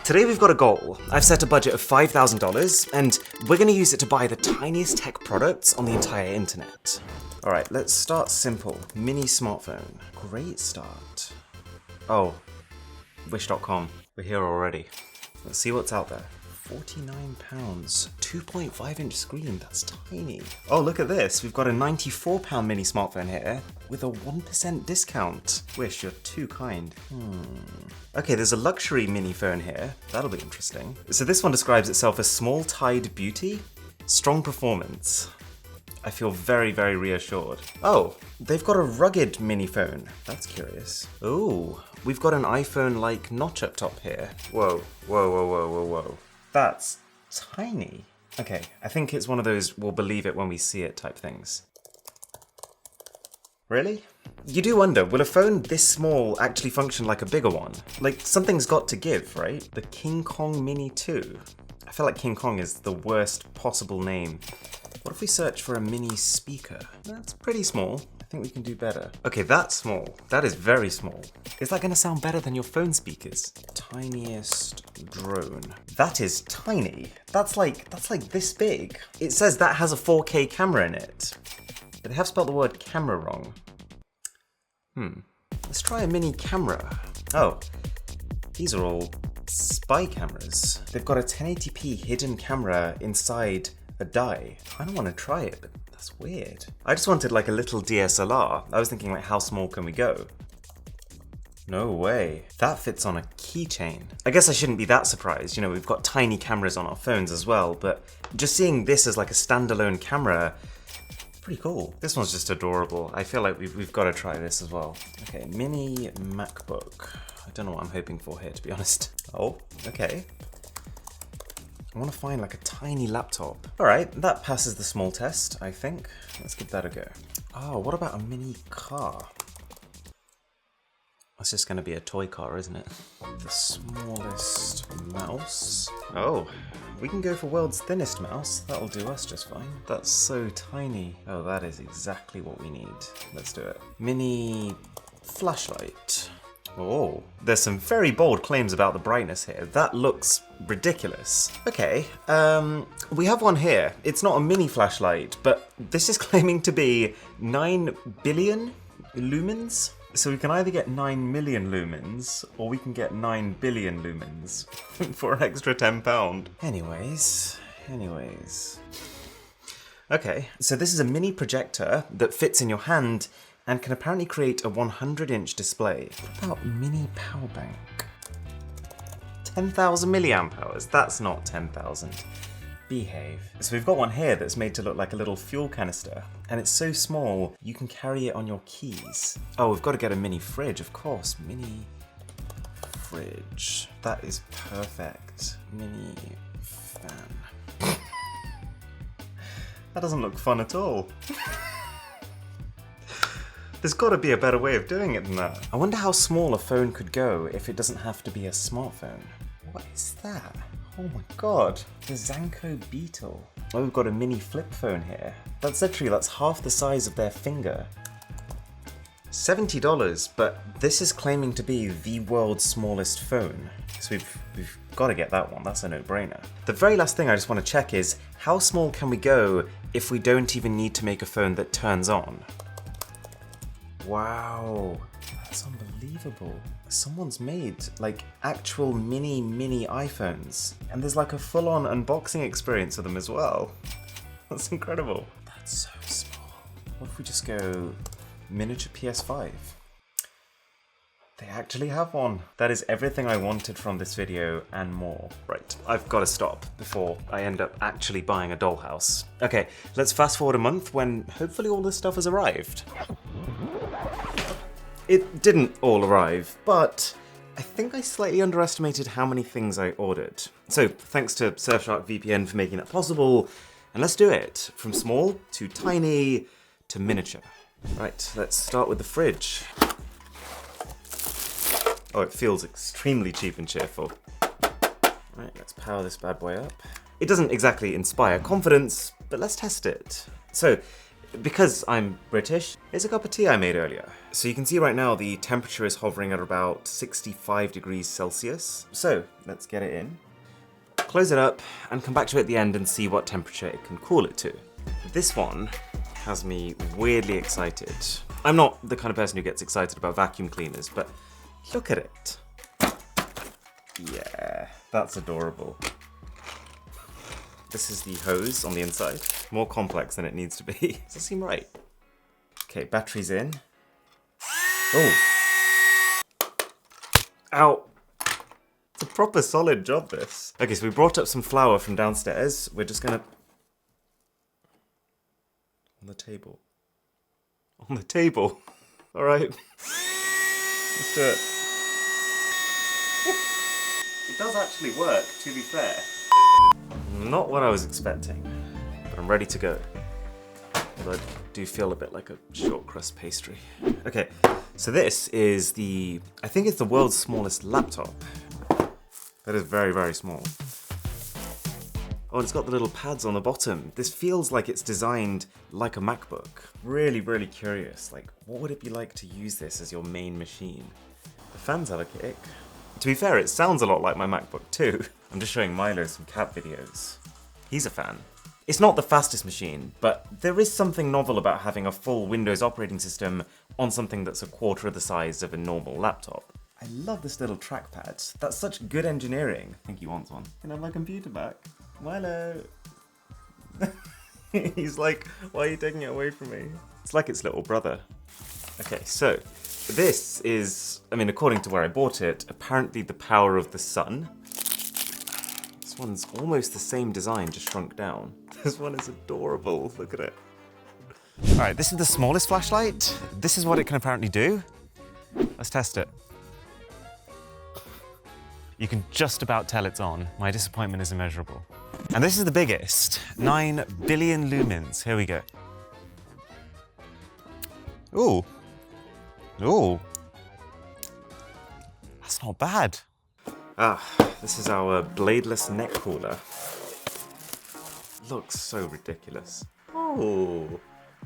Today we've got a goal. I've set a budget of $5,000 and we're going to use it to buy the tiniest tech products on the entire internet. Alright, let's start simple. Mini smartphone. Great start. Oh, wish.com. We're here already. Let's see what's out there. £49. 2.5-inch screen, that's tiny. Oh, look at this. We've got a £94 mini smartphone here with a 1% discount. Wish, you're too kind. Okay, there's a luxury mini phone here. That'll be interesting. So this one describes itself as small tide beauty, strong performance. I feel very, very reassured. Oh, they've got a rugged mini phone. That's curious. Ooh, we've got an iPhone-like notch up top here. Whoa, whoa, whoa, whoa, whoa, whoa. That's tiny. Okay, I think it's one of those we'll believe it when we see it type things. Really? You do wonder, will a phone this small actually function like a bigger one? Like, something's got to give, right? The King Kong Mini 2. I feel like King Kong is the worst possible name. What if we search for a mini speaker? That's pretty small. I think we can do better. Okay, that's small. That is very small. Is that gonna sound better than your phone speakers? Tiniest drone. That is tiny. That's like this big. It says that has a 4K camera in it. But they have spelled the word camera wrong. Let's try a mini camera. Oh, these are all spy cameras. They've got a 1080p hidden camera inside a die. I don't want to try it, but that's weird. I just wanted like a little DSLR. I was thinking like, how small can we go? No way. That fits on a keychain. I guess I shouldn't be that surprised. You know, we've got tiny cameras on our phones as well, but just seeing this as like a standalone camera, pretty cool. This one's just adorable. I feel like we've got to try this as well. Okay, mini MacBook. I don't know what I'm hoping for here, to be honest. Oh, okay. I want to find like a tiny laptop. All right, that passes the small test, I think. Let's give that a go. Oh, what about a mini car? That's just going to be a toy car, isn't it? The smallest mouse. Oh, we can go for world's thinnest mouse. That'll do us just fine. That's so tiny. Oh, that is exactly what we need. Let's do it. Mini flashlight. Oh, there's some very bold claims about the brightness here. That looks ridiculous. Okay, we have one here. It's not a mini flashlight, but this is claiming to be 9 billion lumens. So we can either get 9 million lumens, or we can get 9 billion lumens for an extra £10. Anyways. Okay, so this is a mini projector that fits in your hand and can apparently create a 100-inch display. What about mini power bank? 10,000 milliamp hours. That's not 10,000. Behave. So we've got one here that's made to look like a little fuel canister, and it's so small you can carry it on your keys. Oh, we've got to get a mini fridge, of course. Mini fridge. That is perfect. Mini fan. That doesn't look fun at all. There's got to be a better way of doing it than that. I wonder how small a phone could go if it doesn't have to be a smartphone. What is that? Oh my god, the Zanko Beetle. Oh, we've got a mini flip phone here. That's half the size of their finger. $70, but this is claiming to be the world's smallest phone. So we've got to get that one, that's a no-brainer. The very last thing I just want to check is, how small can we go if we don't even need to make a phone that turns on? Wow, that's unbelievable. Someone's made like actual mini iPhones, and there's like a full-on unboxing experience of them as well. That's incredible. That's so small. What if we just go miniature PS5? They actually have one. That is everything I wanted from this video and more. Right, I've got to stop before I end up actually buying a dollhouse. Okay, let's fast forward a month when hopefully all this stuff has arrived. It didn't all arrive, but I think I slightly underestimated how many things I ordered. So thanks to Surfshark VPN for making that possible, and let's do it. From small to tiny to miniature. Right, let's start with the fridge. Oh, it feels extremely cheap and cheerful. Right, let's power this bad boy up. It doesn't exactly inspire confidence, but let's test it. So, because I'm British, it's a cup of tea I made earlier. So you can see right now the temperature is hovering at about 65 degrees Celsius. So let's get it in, close it up, and come back to it at the end and see what temperature it can cool it to. This one has me weirdly excited. I'm not the kind of person who gets excited about vacuum cleaners, but look at it. Yeah, that's adorable. This is the hose on the inside. More complex than it needs to be. Does that seem right? Okay, battery's in. Oh. Ow. It's a proper solid job, this. Okay, so we brought up some flour from downstairs. We're just gonna... On the table. On the table. All right. Let's do it. It does actually work, to be fair. Not what I was expecting, but I'm ready to go. But I do feel a bit like a short crust pastry. Okay, so this is I think it's the world's smallest laptop. That is very, very small. Oh, and it's got the little pads on the bottom. This feels like it's designed like a MacBook. Really, really curious. Like, what would it be like to use this as your main machine? The fans have a kick. To be fair, it sounds a lot like my MacBook too. I'm just showing Milo some cat videos. He's a fan. It's not the fastest machine, but there is something novel about having a full Windows operating system on something that's a quarter of the size of a normal laptop. I love this little trackpad. That's such good engineering. I think he wants one. Can I have my computer back? Milo! He's like, why are you taking it away from me? It's like its little brother. Okay, so this is, I mean, according to where I bought it, apparently the power of the sun. This one's almost the same design, just shrunk down. This one is adorable, look at it. All right, this is the smallest flashlight. This is what it can apparently do. Let's test it. You can just about tell it's on. My disappointment is immeasurable. And this is the biggest, 9 billion lumens. Here we go. Ooh. Ooh. That's not bad. Ah, this is our bladeless neck cooler. Looks so ridiculous. Oh,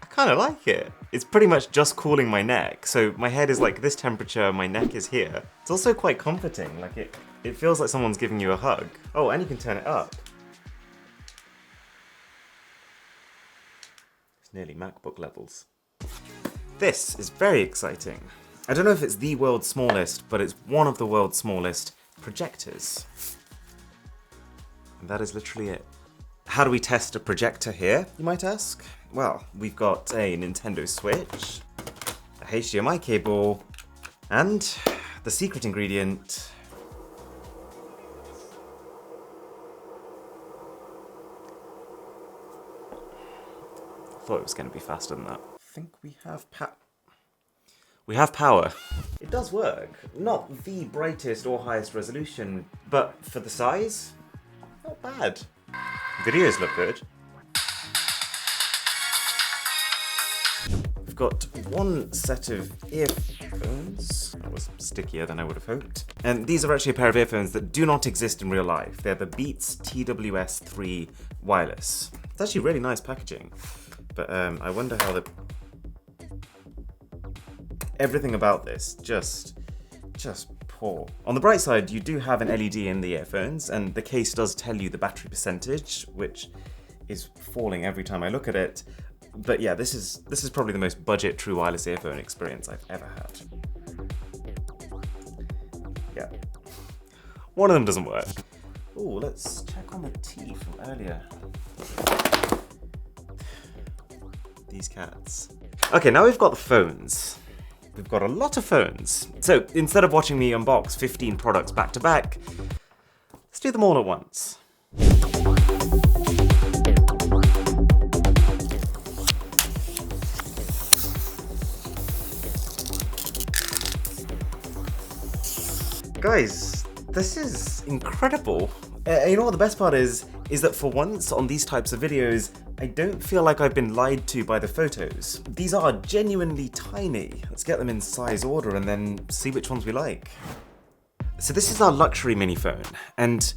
I kind of like it. It's pretty much just cooling my neck. So my head is like this temperature, my neck is here. It's also quite comforting. Like it feels like someone's giving you a hug. Oh, and you can turn it up. It's nearly MacBook levels. This is very exciting. I don't know if it's the world's smallest, but it's one of the world's smallest projectors. And that is literally it. How do we test a projector here, you might ask? Well, we've got a Nintendo Switch, a HDMI cable, and the secret ingredient. I thought it was going to be faster than that. I think we have power. It does work. Not the brightest or highest resolution, but for the size, not bad. Videos look good. We've got one set of earphones. That was stickier than I would have hoped. And these are actually a pair of earphones that do not exist in real life. They're the Beats TWS3 wireless. It's actually really nice packaging. But I wonder how everything about this just poor. On the bright side, you do have an LED in the earphones, and the case does tell you the battery percentage, which is falling every time I look at it. But yeah, this is probably the most budget true wireless earphone experience I've ever had. Yeah. One of them doesn't work. Oh, let's check on the tea from earlier. These cats. Okay, now we've got the phones. We've got a lot of phones. So instead of watching me unbox 15 products back to back, let's do them all at once. Guys, this is incredible. You know what the best part is that for once on these types of videos, I don't feel like I've been lied to by the photos. These are genuinely tiny. Let's get them in size order and then see which ones we like. So this is our luxury mini phone, and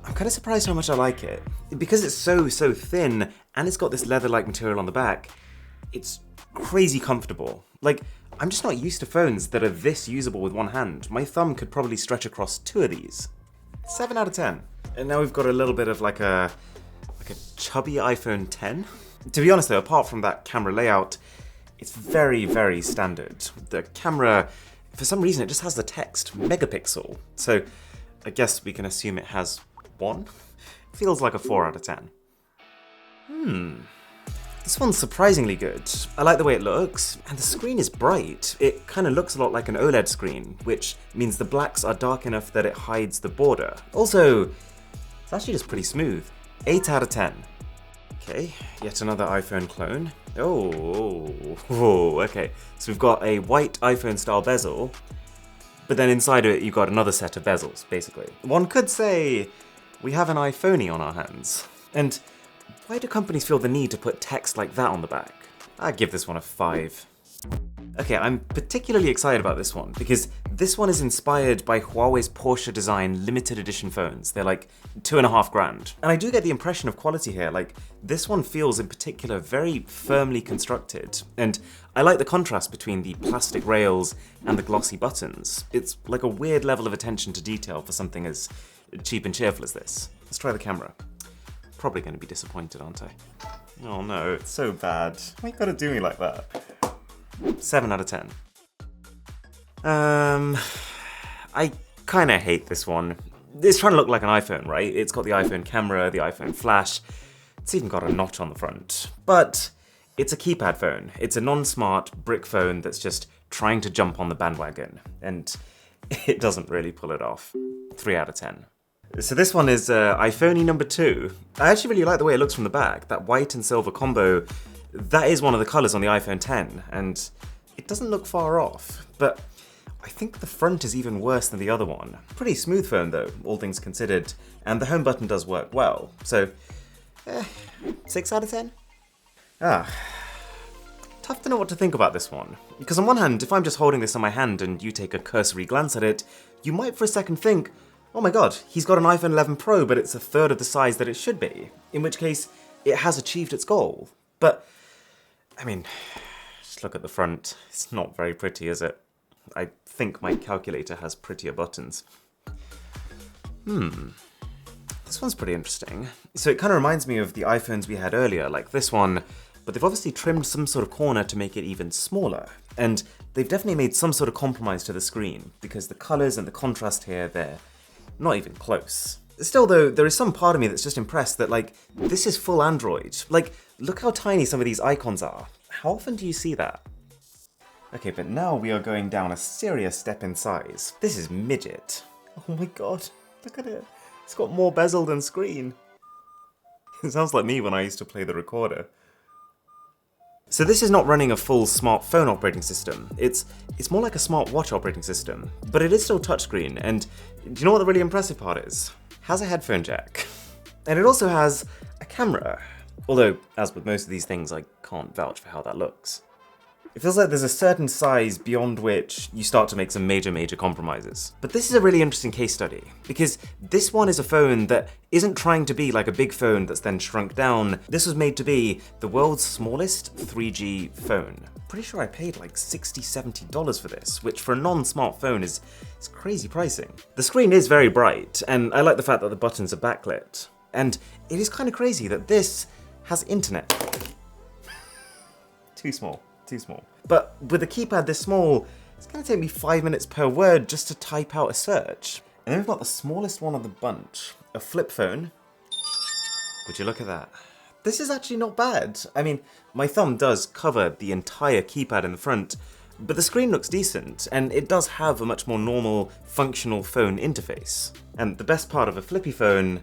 I'm kind of surprised how much I like it. Because it's so thin, and it's got this leather-like material on the back, It's crazy comfortable. Like, I'm just not used to phones that are this usable with one hand. My thumb could probably stretch across 2 of these. 7 out of 10. And now we've got a little bit of like a chubby iPhone 10. To be honest though, apart from that camera layout, it's very, very standard. The camera, for some reason, it just has the text megapixel. So I guess we can assume it has 1. Feels like a 4 out of 10. This one's surprisingly good. I like the way it looks, and the screen is bright. It kind of looks a lot like an OLED screen, which means the blacks are dark enough that it hides the border. Also, it's actually just pretty smooth. 8 out of 10. Okay, yet another iPhone clone. Oh, okay. So we've got a white iPhone style bezel, but then inside of it you've got another set of bezels, basically. One could say we have an iPhoney on our hands. And why do companies feel the need to put text like that on the back? I'd give this one a 5. Okay, I'm particularly excited about this one because this one is inspired by Huawei's Porsche design limited edition phones. They're like 2.5 grand. And I do get the impression of quality here. Like, this one feels in particular very firmly constructed. And I like the contrast between the plastic rails and the glossy buttons. It's like a weird level of attention to detail for something as cheap and cheerful as this. Let's try the camera. Probably going to be disappointed, aren't I? Oh no, it's so bad. Why you gotta do me like that? 7 out of 10. I kind of hate this one. It's trying to look like an iPhone, right? It's got the iPhone camera, the iPhone flash. It's even got a notch on the front. But it's a keypad phone. It's a non-smart brick phone that's just trying to jump on the bandwagon. And it doesn't really pull it off. 3 out of 10. So this one is iPhoney number 2. I actually really like the way it looks from the back. That white and silver combo, that is one of the colors on the iPhone 10, and it doesn't look far off. But I think the front is even worse than the other one. Pretty smooth phone though, all things considered, and the home button does work well. So, 6 out of 10? Tough to know what to think about this one. Because on one hand, if I'm just holding this in my hand and you take a cursory glance at it, you might for a second think, oh my god, he's got an iPhone 11 Pro, but it's a third of the size that it should be. In which case, it has achieved its goal. But, I mean, just look at the front. It's not very pretty, is it? I think my calculator has prettier buttons. This one's pretty interesting. So it kind of reminds me of the iPhones we had earlier, like this one, but they've obviously trimmed some sort of corner to make it even smaller. And they've definitely made some sort of compromise to the screen, because the colors and the contrast here, they're not even close. Still though, there is some part of me that's just impressed that, like, this is full Android. Like, look how tiny some of these icons are. How often do you see that? Okay, but now we are going down a serious step in size. This is midget. Oh my god, look at it. It's got more bezel than screen. It sounds like me when I used to play the recorder. So this is not running a full smartphone operating system. It's more like a smartwatch operating system, but it is still touchscreen, and do you know what the really impressive part is? It has a headphone jack. And it also has a camera. Although, as with most of these things, I can't vouch for how that looks. It feels like there's a certain size beyond which you start to make some major compromises. But this is a really interesting case study, because this one is a phone that isn't trying to be like a big phone that's then shrunk down. This was made to be the world's smallest 3G phone. Pretty sure I paid like $60, $70 for this, which for a non-smartphone is crazy pricing. The screen is very bright, and I like the fact that the buttons are backlit. And it is kind of crazy that this has internet. Too small. But with a keypad this small, it's going to take me 5 minutes per word just to type out a search. And then we've got the smallest one of the bunch, a flip phone. Would you look at that? This is actually not bad. I mean, my thumb does cover the entire keypad in the front, but the screen looks decent, and it does have a much more normal, functional phone interface. And the best part of a flippy phone,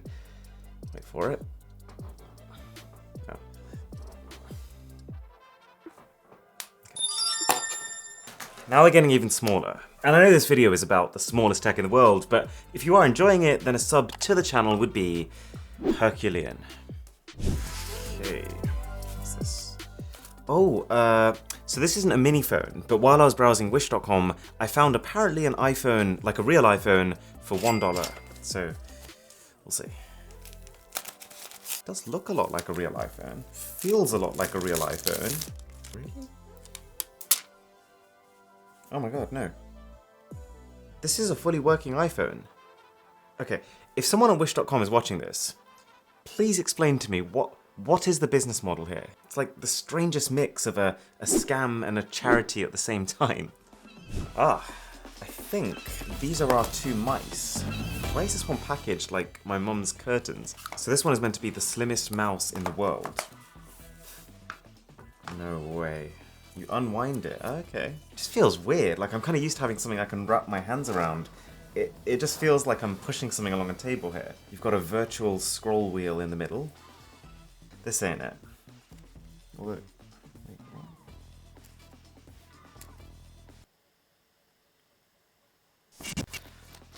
wait for it. Now we're getting even smaller. And I know this video is about the smallest tech in the world, but if you are enjoying it, then a sub to the channel would be Herculean. Okay, what's this? Oh, so this isn't a mini phone, but while I was browsing wish.com, I found apparently an iPhone, like a real iPhone, for $1. So, we'll see. It does look a lot like a real iPhone. Feels a lot like a real iPhone. Really? Oh my god, no. This is a fully working iPhone. Okay, if someone on Wish.com is watching this, please explain to me what is the business model here? It's like the strangest mix of a scam and a charity at the same time. Ah, I think these are our two mice. Why is this one packaged like my mum's curtains? So this one is meant to be the slimmest mouse in the world. No way. You unwind it, okay. It just feels weird, like I'm kind of used to having something I can wrap my hands around. It just feels like I'm pushing something along a table here. You've got a virtual scroll wheel in the middle. This ain't it. Look.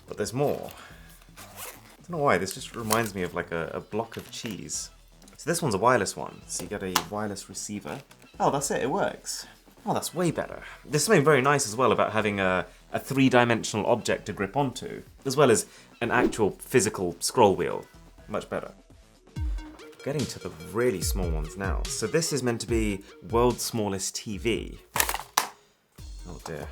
But there's more. I don't know why, this just reminds me of like a block of cheese. So this one's a wireless one, so you get a wireless receiver. Oh, that's it works. Oh, that's way better. There's something very nice as well about having a three-dimensional object to grip onto, as well as an actual physical scroll wheel. Much better. Getting to the really small ones now. So this is meant to be world's smallest TV. Oh dear.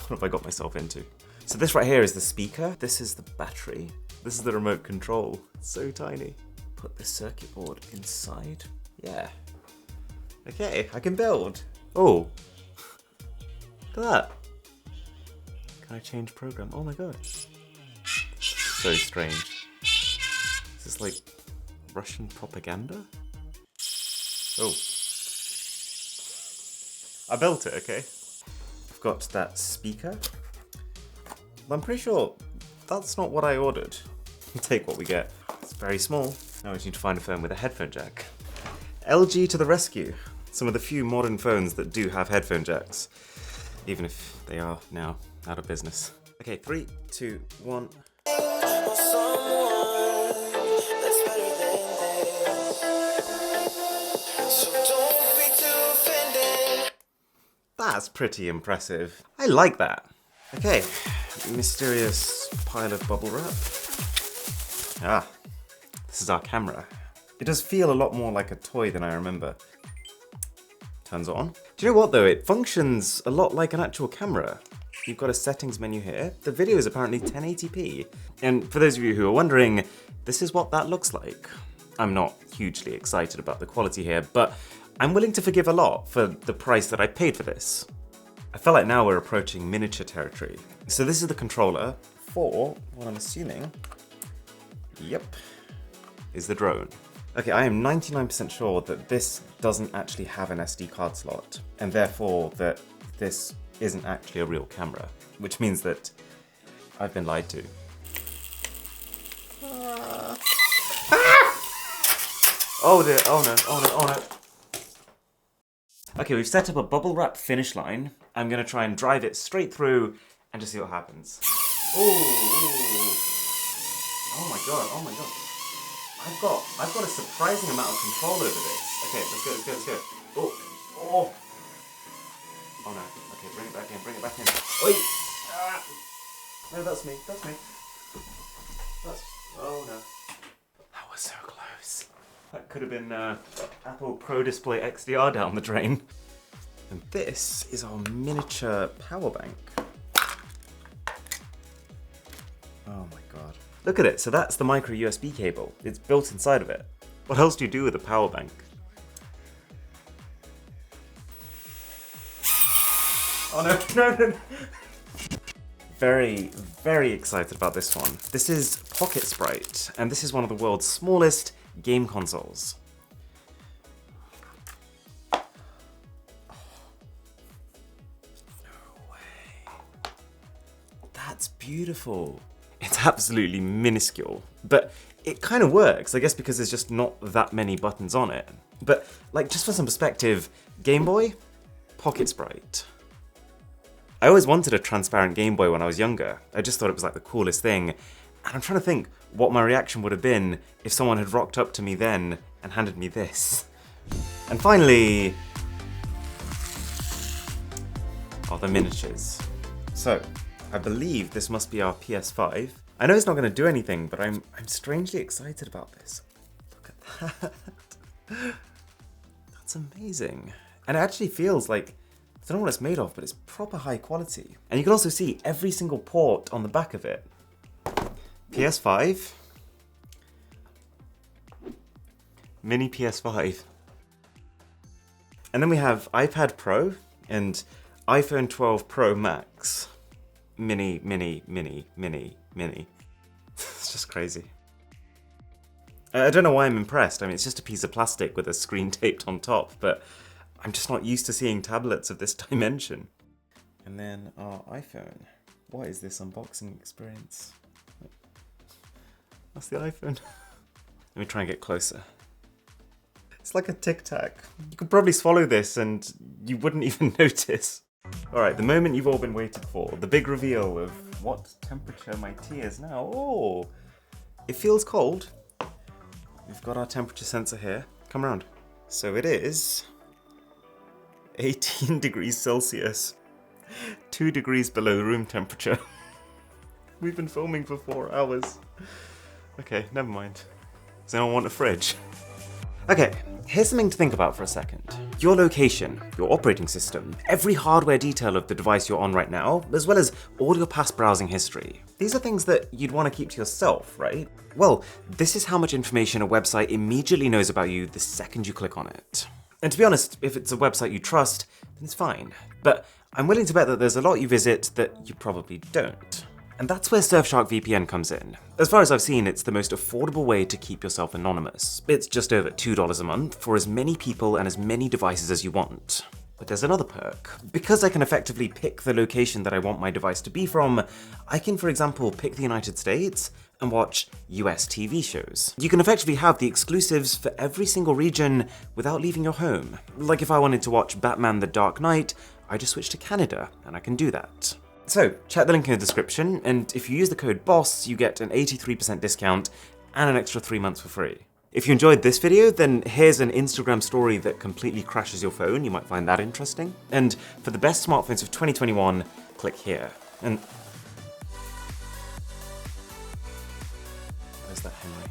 What have I got myself into? So this right here is the speaker. This is the battery. This is the remote control. It's so tiny. Put the circuit board inside. Yeah. Okay, I can build. Oh. Look at that. Can I change program? Oh my god. So strange. Is this like Russian propaganda? Oh. I built it, okay. I've got that speaker. I'm pretty sure that's not what I ordered. We'll take what we get. It's very small. Now we just need to find a phone with a headphone jack. LG to the rescue. Some of the few modern phones that do have headphone jacks, even if they are now out of business. Okay, 3, 2, 1. That's pretty impressive. I like that. Okay, mysterious pile of bubble wrap. Ah, this is our camera. It does feel a lot more like a toy than I remember. Turns it on. Do you know what though? It functions a lot like an actual camera. You've got a settings menu here. The video is apparently 1080p. And for those of you who are wondering, this is what that looks like. I'm not hugely excited about the quality here, but I'm willing to forgive a lot for the price that I paid for this. I feel like now we're approaching miniature territory. So this is the controller for what I'm assuming, yep, is the drone. Okay, I am 99% sure that this doesn't actually have an SD card slot, and therefore that this isn't actually a real camera, which means that I've been lied to. Oh dear, oh no, oh no, oh no. Okay, we've set up a bubble wrap finish line. I'm gonna try and drive it straight through and just see what happens. Ooh, ooh. Oh my god, oh my god. I've got a surprising amount of control over this. Okay, let's go, let's go, let's go. Oh, oh. Oh no, okay, bring it back in, bring it back in. Oi! Ah. No, that's me, that's me. That's, oh no. That was so close. That could have been Apple Pro Display XDR down the drain. And this is our miniature power bank. Oh my god. Look at it, so that's the micro USB cable. It's built inside of it. What else do you do with a power bank? Oh no, no, no, no. Very, very excited about this one. This is Pocket Sprite, and this is one of the world's smallest game consoles. Oh, no way. That's beautiful. It's absolutely minuscule, but it kind of works, I guess because there's just not that many buttons on it. But like, just for some perspective, Game Boy, Pocket Sprite. I always wanted a transparent Game Boy when I was younger. I just thought it was like the coolest thing. And I'm trying to think what my reaction would have been if someone had rocked up to me then and handed me this. And finally, the miniatures. So, I believe this must be our PS5. I know it's not going to do anything, but I'm strangely excited about this. Look at that. That's amazing. And it actually feels like, I don't know what it's made of, but it's proper high quality. And you can also see every single port on the back of it. PS5. Mini PS5. And then we have iPad Pro and iPhone 12 Pro Max. Mini. It's just crazy. I don't know why I'm impressed. I mean, it's just a piece of plastic with a screen taped on top, but I'm just not used to seeing tablets of this dimension. And then our iPhone. What is this unboxing experience? That's the iPhone. Let me try and get closer. It's like a Tic Tac. You could probably swallow this and you wouldn't even notice. Alright, the moment you've all been waiting for. The big reveal of what temperature my tea is now. Oh, it feels cold. We've got our temperature sensor here. Come around. So it is 18 degrees Celsius. 2 degrees below room temperature. We've been filming for 4 hours. Okay, never mind. Does anyone want a fridge? Okay, here's something to think about for a second. Your location, your operating system, every hardware detail of the device you're on right now, as well as all your past browsing history. These are things that you'd want to keep to yourself, right? Well, this is how much information a website immediately knows about you the second you click on it. And to be honest, if it's a website you trust, then it's fine. But I'm willing to bet that there's a lot you visit that you probably don't. And that's where Surfshark VPN comes in. As far as I've seen, it's the most affordable way to keep yourself anonymous. It's just over $2 a month for as many people and as many devices as you want. But there's another perk. Because I can effectively pick the location that I want my device to be from, I can, for example, pick the United States and watch US TV shows. You can effectively have the exclusives for every single region without leaving your home. Like if I wanted to watch Batman: The Dark Knight, I just switch to Canada and I can do that. So, check the link in the description, and if you use the code BOSS, you get an 83% discount and an extra 3 months for free. If you enjoyed this video, then here's an Instagram story that completely crashes your phone. You might find that interesting. And for the best smartphones of 2021, click here. And where's that Henry?